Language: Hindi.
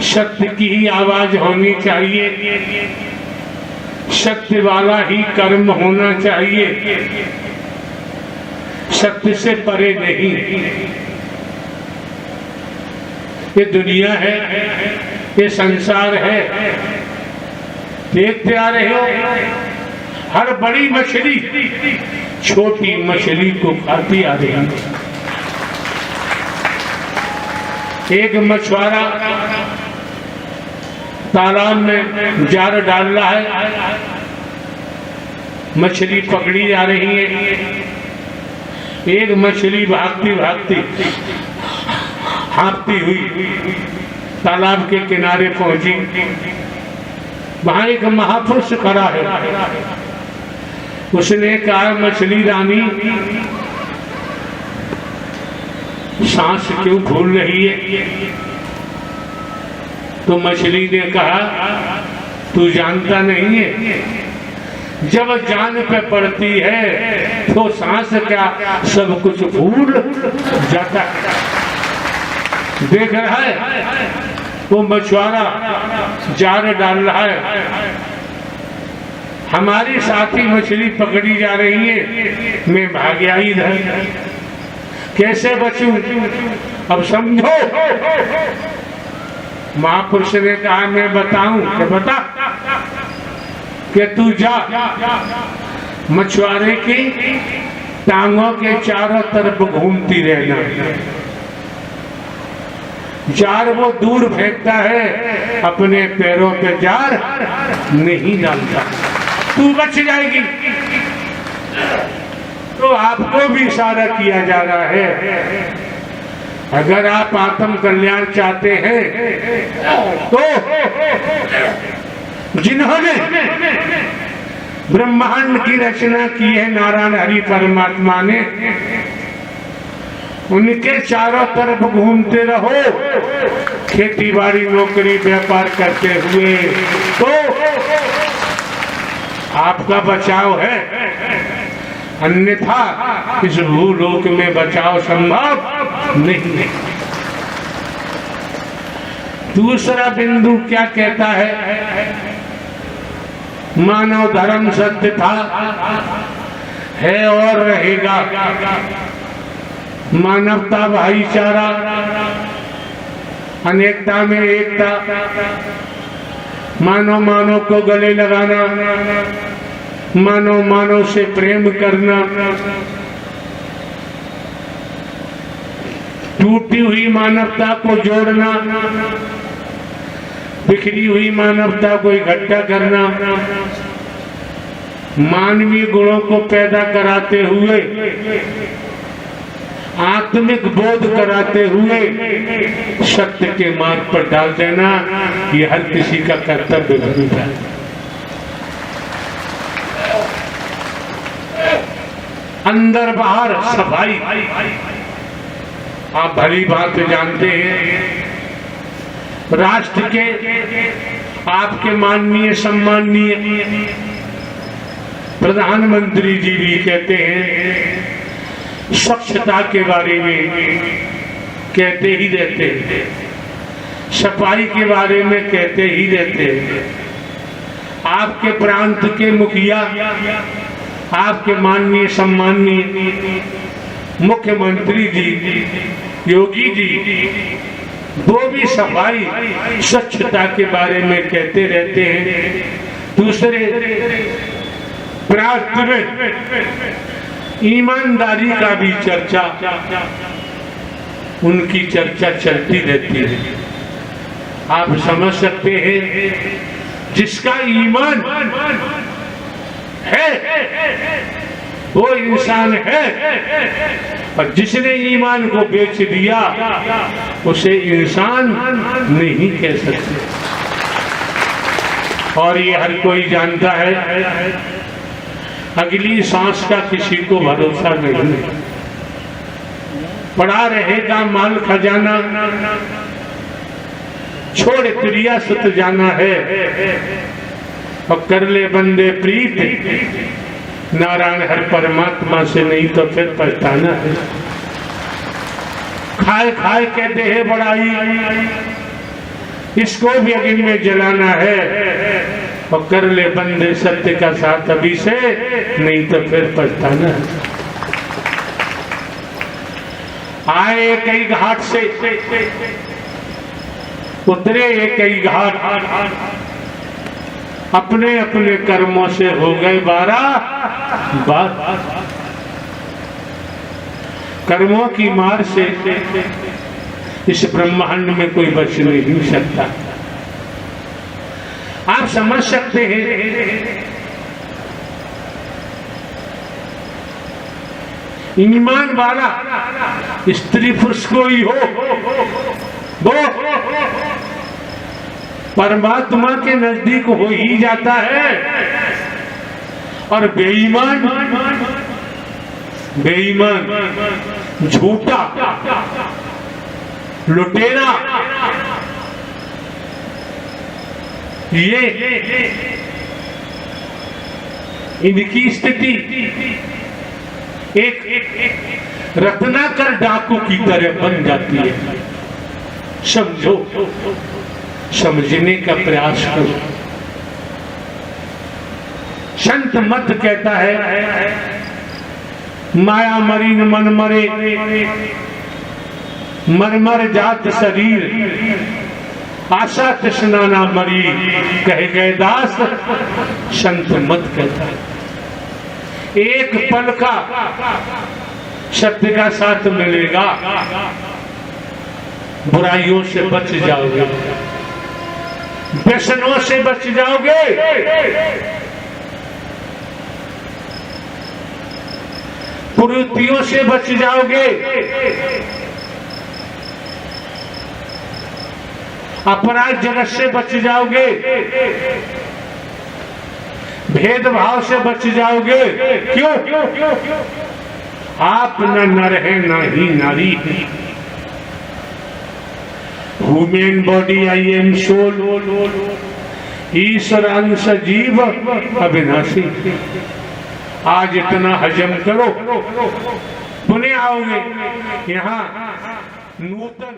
सत्य की ही आवाज होनी चाहिए, सत्य वाला ही कर्म होना चाहिए, सत्य से परे नहीं। ये दुनिया है, ये संसार है, देखते आ रहे हो हर बड़ी मछली छोटी मछली को खाती आ रही है। एक मछुआरा तालाब में जाल डाल रहा है, मछली पकड़ी जा रही है। एक मछली भागती भागती हाँफती हुई तालाब के किनारे पहुंची। वहां एक महापुरुष खड़ा है। उसने कहा, मछली रानी सांस क्यों फूल रही है? तो मछली ने कहा, तू जानता नहीं है, जब जान पे पड़ती है तो सांस क्या सब कुछ भूल जाता है। देख रहा है वो मछुआरा जाल डाल रहा है, हमारी साथी मछली पकड़ी जा रही है, मैं भाग गया इधर, कैसे बचूं? अब समझो। महापुरुष ने कहा, मैं बताऊं? क्या बता? कि तू जा मछुआरे की टांगों के चारों तरफ घूमती रहना, जार वो दूर फेंकता है, अपने पैरों पे जार नहीं डालता, तू बच जाएगी। तो आपको भी इशारा किया जा रहा है, अगर आप आत्म कल्याण चाहते हैं तो जिन्होंने ब्रह्मांड की रचना की है नारायण हरि परमात्मा ने, उनके चारों तरफ घूमते रहो, खेती बाड़ी नौकरी व्यापार करते हुए, तो आपका बचाव है, अन्यथा इस भूलोक में बचाव संभव नहीं। दूसरा बिंदु क्या कहता है? मानव धर्म सत्य था, है और रहेगा। मानवता भाईचारा, अनेकता में एकता, मानव मानव को गले लगाना, मानव मानव से प्रेम करना, टूटी हुई मानवता को जोड़ना, बिखरी हुई मानवता को इकट्ठा करना, मानवीय गुणों को पैदा कराते हुए, आत्मिक बोध कराते हुए सत्य के मार्ग पर डाल देना, ये हर किसी का कर्तव्य बनता है। अंदर बाहर सफाई, आप भली बात जानते हैं, राष्ट्र के आपके माननीय सम्माननीय प्रधानमंत्री जी भी कहते हैं, स्वच्छता के बारे में कहते ही रहते हैं, सफाई के बारे में कहते ही रहते हैं। आपके प्रांत के मुखिया, आपके माननीय सम्माननीय मुख्यमंत्री जी योगी जी, वो भी सफाई स्वच्छता के बारे में कहते रहते हैं। दूसरे राष्ट्र में ईमानदारी का भी चर्चा, उनकी चर्चा चलती रहती है। आप समझ सकते हैं, जिसका ईमान है वो इंसान है, और जिसने ईमान को बेच दिया उसे इंसान नहीं कह सकते। और ये हर कोई जानता है, अगली सांस का किसी को भरोसा नहीं, पड़ा रहेगा माल खजाना, छोड़ प्रिया सुत जाना है, और कर ले बंदे प्रीत नारायण हर परमात्मा से, नहीं तो फिर पछताना है। खाए खाए के देह बढ़ाई, इसको भी अग्नि में जलाना है, और कर ले बंदे सत्य का साथ अभी से, नहीं तो फिर पछताना है। आए कई घाट से, उतरे कई घाट, अपने अपने कर्मों से हो गए 12 बार। कर्मों की मार से इस ब्रह्मांड में कोई बच नहीं सकता। आप समझ सकते हैं, ईमान वाला स्त्री पुरुष कोई हो, वो परमात्मा के नजदीक हो ही जाता है। और बेईमान, बेईमान, झूठा, लुटेरा, ये इनकी स्थिति एक रत्नाकर डाकू की तरह बन जाती है। समझो, समझने का प्रयास करो। संत मत कहता है, माया मरीन मन मरे, मरमर जात शरीर, आशा तृष्णा ना मरी, कहे गए दास। संत मत कहता है, एक पल का सत्य का साथ मिलेगा, बुराइयों से बच जाओगे, व्यसनों से बच जाओगे, कुरीतियों से बच जाओगे, अपराध जगत से बच जाओगे, भेदभाव से बच जाओगे। क्यों? आप न नर है न ही नारी। Human body I am soul, ईश्वर अंश जीव अविनाशी। आज इतना हजम करो, पुनः आओगे यहाँ नूतन